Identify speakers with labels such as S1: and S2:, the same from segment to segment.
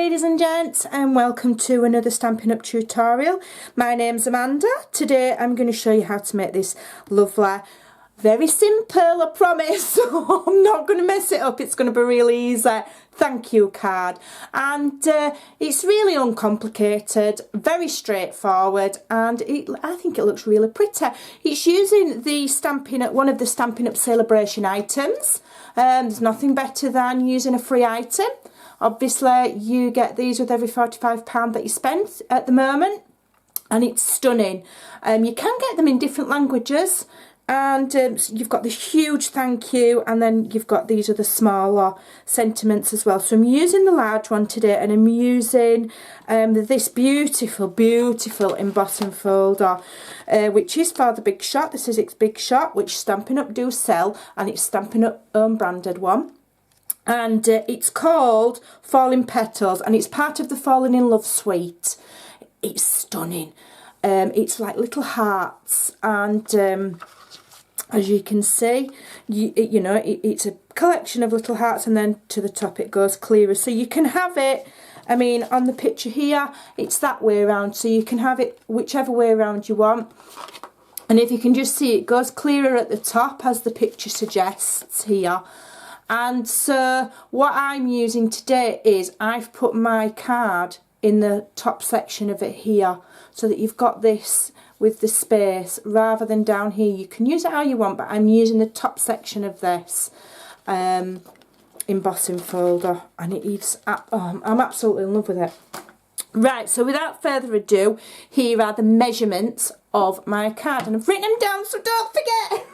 S1: ladies and gents, and welcome to another Stampin' Up tutorial. My name's Amanda. Today I'm going to show you how to make this lovely, very simple, I promise. I'm not going to mess it up, it's going to be really easy. Thank you card. And it's really uncomplicated, very straightforward, and I think it looks really pretty. It's using the Stampin' Up, one of the Stampin' Up celebration items. There's nothing better than using a free item. Obviously you get these with every £45 that you spend at the moment, and it's stunning. You can get them in different languages, and you've got this huge thank you, and then you've got these other smaller sentiments as well. So I'm using the large one today, and I'm using this beautiful embossing folder, which is for the Big Shot. This is its Big Shot, which Stampin' Up do sell, and it's Stampin' Up own branded one. And it's called Falling Petals, and it's part of the Falling in Love suite. It's stunning. It's like little hearts, and as you can see, it's a collection of little hearts, and then to the top it goes clearer. So you can have it, I mean, on the picture here, it's that way around, so you can have it whichever way around you want. And if you can just see, it goes clearer at the top, as the picture suggests here. And so what I'm using today is I've put my card in the top section of it here, so that you've got this with the space rather than down here. You can use it how you want, but I'm using the top section of this embossing folder, and it is, I'm absolutely in love with it. Right, so without further ado, here are the measurements of my card, and I've written them down, so don't forget.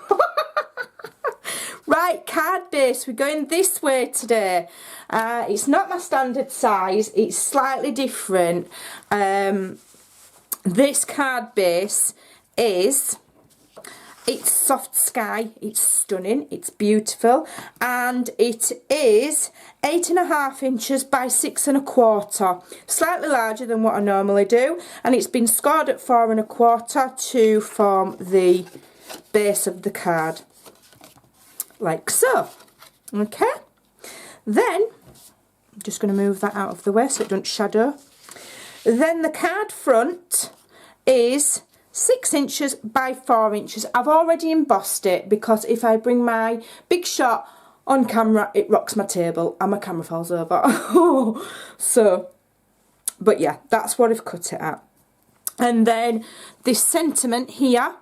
S1: Right, card base, we're going this way today. It's not my standard size, it's slightly different. This card base is, it's soft sky, it's stunning, it's beautiful, and it is 8.5 inches by 6.25, slightly larger than what I normally do, and it's been scored at 4.25 to form the base of the card. Like so. Okay, then I'm just going to move that out of the way so it doesn't shadow. Then the card front is 6 inches by 4 inches. I've already embossed it, because if I bring my Big Shot on camera, it rocks my table and my camera falls over. So, but yeah, that's what I've cut it at. And then this sentiment here,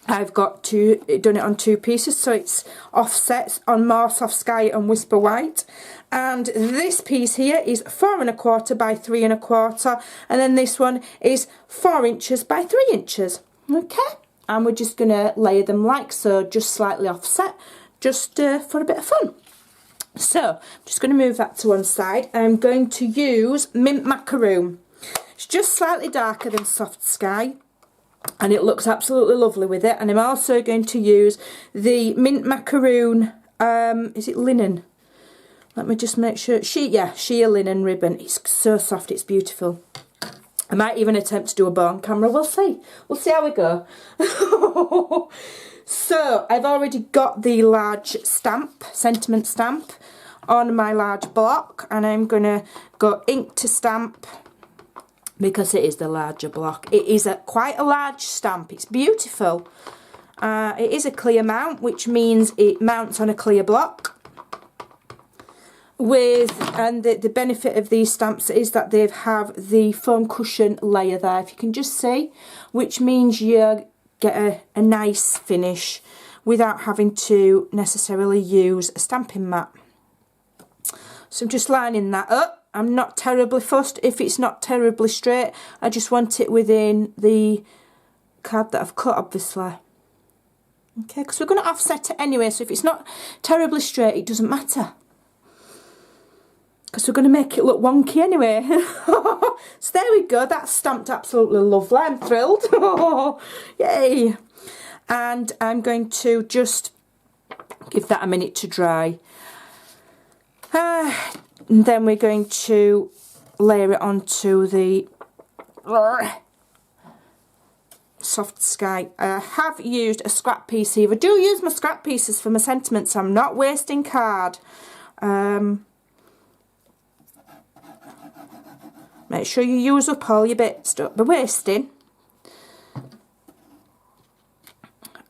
S1: I've got done it on 2 pieces, so it's offsets on More Soft Sky and Whisper White. And this piece here is 4.25 by 3.25, and then this one is 4 inches by 3 inches. Okay, and we're just going to layer them like so, just slightly offset, just for a bit of fun. So I'm just going to move that to one side. I'm going to use Mint Macaroon. It's just slightly darker than Soft Sky, and it looks absolutely lovely with it. And I'm also going to use the Mint Macaroon, is it linen? Let me just make sure, sheer linen ribbon. It's so soft, it's beautiful. I might even attempt to do a bow on camera, we'll see how we go. So I've already got the large stamp, sentiment stamp, on my large block, and I'm going to go ink to stamp, because it is the larger block. It is quite a large stamp, it's beautiful. It is a clear mount, which means it mounts on a clear block. And the benefit of these stamps is that they have the foam cushion layer there, if you can just see, which means you get a nice finish without having to necessarily use a stamping mat. So I'm just lining that up. I'm not terribly fussed if it's not terribly straight. I just want it within the card that I've cut, obviously. Okay, because we're going to offset it anyway, so if it's not terribly straight, it doesn't matter, because we're going to make it look wonky anyway. So there we go, that's stamped absolutely lovely. I'm thrilled. Yay. And I'm going to just give that a minute to dry. And then we're going to layer it onto the Soft Sky. I have used a scrap piece here. I do use my scrap pieces for my sentiments. I'm not wasting card. Make sure you use up all your bits, don't be wasting.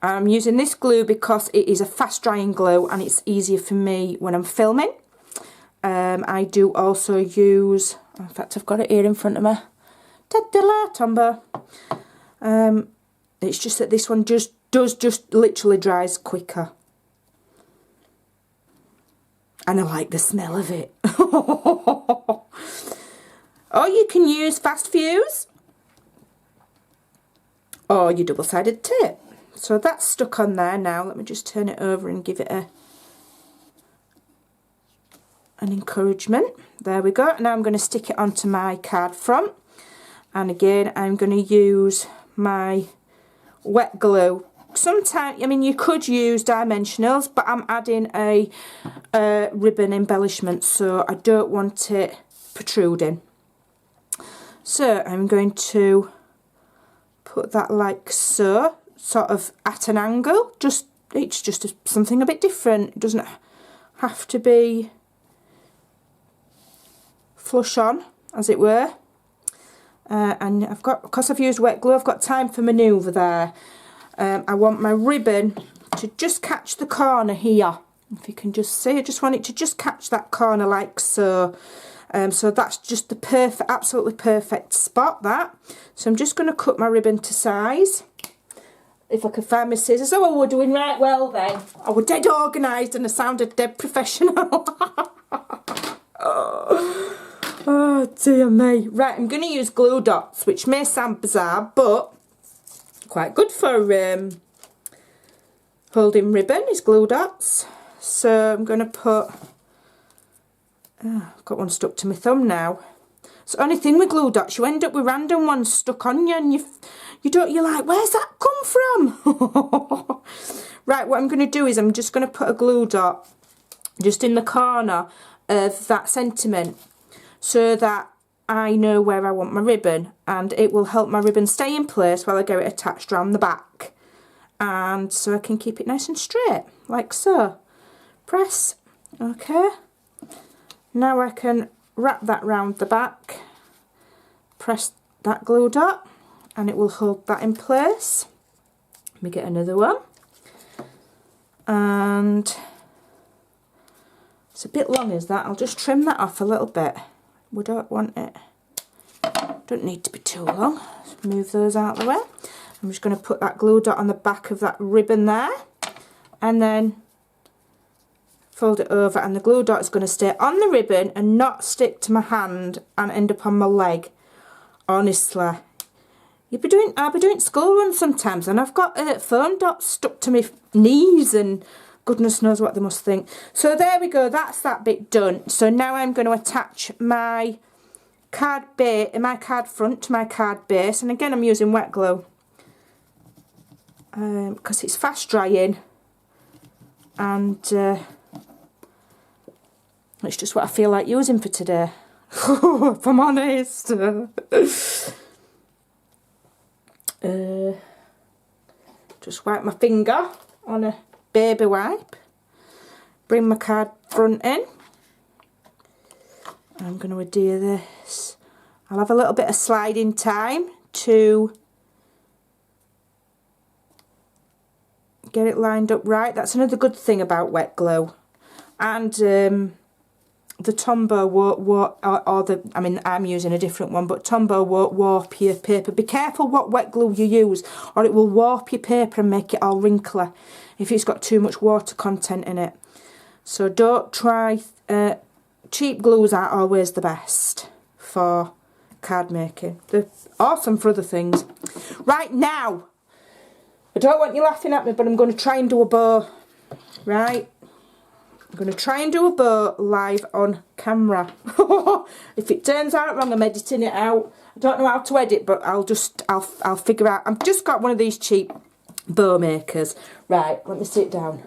S1: I'm using this glue because it is a fast drying glue and it's easier for me when I'm filming. I do also use, in fact I've got it here in front of me, ta-da-la, Tombow. It's just that this one just literally dries quicker. And I like the smell of it. Or you can use fast fuse or your double-sided tape. So that's stuck on there now. Let me just turn it over and give it an encouragement. There we go. Now I'm going to stick it onto my card front. And again, I'm going to use my wet glue. Sometimes, I mean, you could use dimensionals, but I'm adding a ribbon embellishment, so I don't want it protruding. So I'm going to put that like so, sort of at an angle. It's just something a bit different. It doesn't have to be flush on, as it were. And I've got, because I've used wet glue, I've got time for manoeuvre there. I want my ribbon to just catch the corner here. If you can just see, I just want it to just catch that corner like so. So that's just the perfect, absolutely perfect spot, that. So I'm just going to cut my ribbon to size. If I could find my scissors. Oh, we're doing right well then. I was dead organised and I sounded dead professional. Oh dear me. Right, I'm going to use glue dots, which may sound bizarre, but quite good for holding ribbon is glue dots. So I'm going to put, I've got one stuck to my thumb now. It's the only thing with glue dots, you end up with random ones stuck on you and you're like, where's that come from? Right, what I'm going to do is I'm just going to put a glue dot just in the corner of that sentiment so that I know where I want my ribbon, and it will help my ribbon stay in place while I get it attached around the back, and so I can keep it nice and straight like so. Press, okay. Now I can wrap that round the back, press that glue dot and it will hold that in place. Let me get another one, and it's a bit long is that, I'll just trim that off a little bit. We don't want it, don't need to be too long. Let's move those out of the way. I'm just going to put that glue dot on the back of that ribbon there and then fold it over, and the glue dot is going to stay on the ribbon and not stick to my hand and end up on my leg. Honestly, I'll be doing school runs sometimes and I've got foam dots stuck to my knees and goodness knows what they must think. So there we go, that's that bit done. So now I'm going to attach my card front to my card base, and again I'm using wet glue because it's fast drying and it's just what I feel like using for today. If I'm honest. Just wipe my finger on a baby wipe, bring my card front in. I'm going to adhere this. I'll have a little bit of sliding time to get it lined up right. That's another good thing about wet glue. And the Tombow won't, I mean I'm using a different one, but Tombow won't warp your paper. Be careful what wet glue you use or it will warp your paper and make it all wrinkly if it's got too much water content in it. So don't try, cheap glues aren't always the best for card making. They're awesome for other things. Right now, I don't want you laughing at me, but I'm going to try and do a bow, right? I'm going to try and do a bow live on camera. If it turns out wrong, I'm editing it out. I don't know how to edit, but I'll figure out. I've just got one of these cheap bow makers. Right, let me sit down.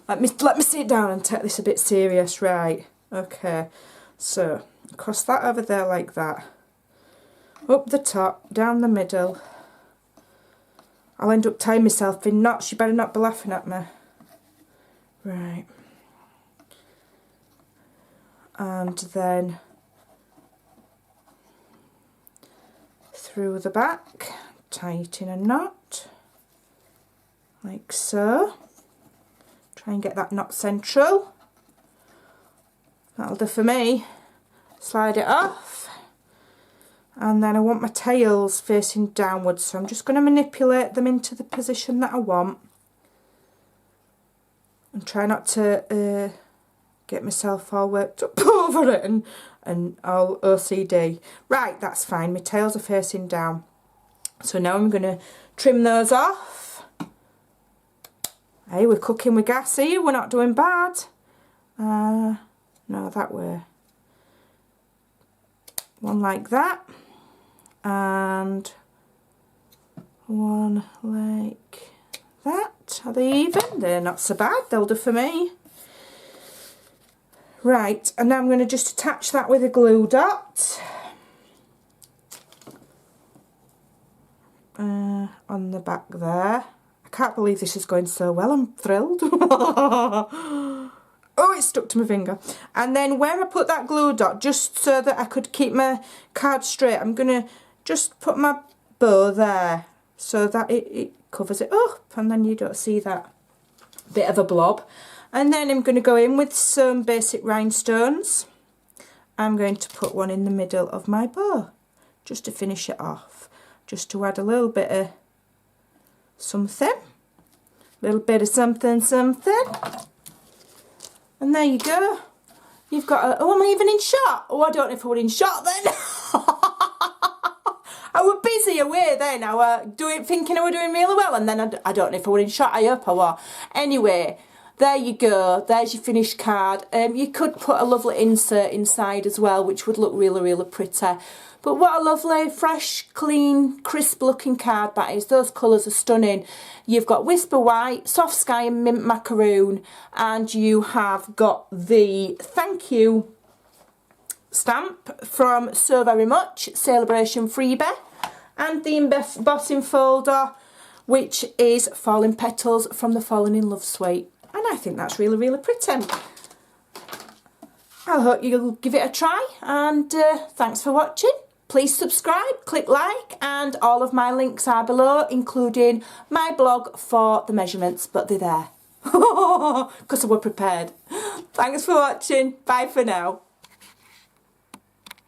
S1: Let me sit down and take this a bit serious. Right, okay. So cross that over there like that. Up the top, down the middle. I'll end up tying myself in knots. You better not be laughing at me. Right. And then through the back, tie it in a knot, like so. Try and get that knot central. That'll do for me. Slide it off. And then I want my tails facing downwards, so I'm just going to manipulate them into the position that I want. And try not to get myself all worked up over it and all OCD. Right, that's fine. My tails are facing down. So now I'm going to trim those off. Hey, we're cooking with gas here. We're not doing bad. No, that way. One like that. And one like that. Are they even? They're not so bad. They'll do for me. Right, and now I'm going to just attach that with a glue dot on the back there. I can't believe this is going so well. I'm thrilled. Oh, it stuck to my finger. And then where I put that glue dot, just so that I could keep my card straight, I'm going to just put my bow there so that it covers it up, and then you don't see that bit of a blob. And then I'm going to go in with some basic rhinestones. I'm going to put one in the middle of my bow, just to finish it off, just to add a little bit of something, something. And there you go. You've got a, oh, am I even in shot? Oh, I don't know if I were in shot then. I were busy away then. I were thinking I were doing really well, and then I don't know if I were in shot. I hope I were. Anyway, there you go. There's your finished card. You could put a lovely insert inside as well, which would look really, really pretty. But what a lovely, fresh, clean, crisp looking card that is. Those colours are stunning. You've got Whisper White, Soft Sky and Mint Macaroon, and you have got the thank you stamp from So Very Much, Celebration Freebie, and the embossing folder, which is Falling Petals from the Falling in Love suite. And I think that's really, really pretty. I hope you'll give it a try, and thanks for watching. Please subscribe, click like, and all of my links are below, including my blog for the measurements, but they're there because I were prepared. Thanks for watching. Bye for now.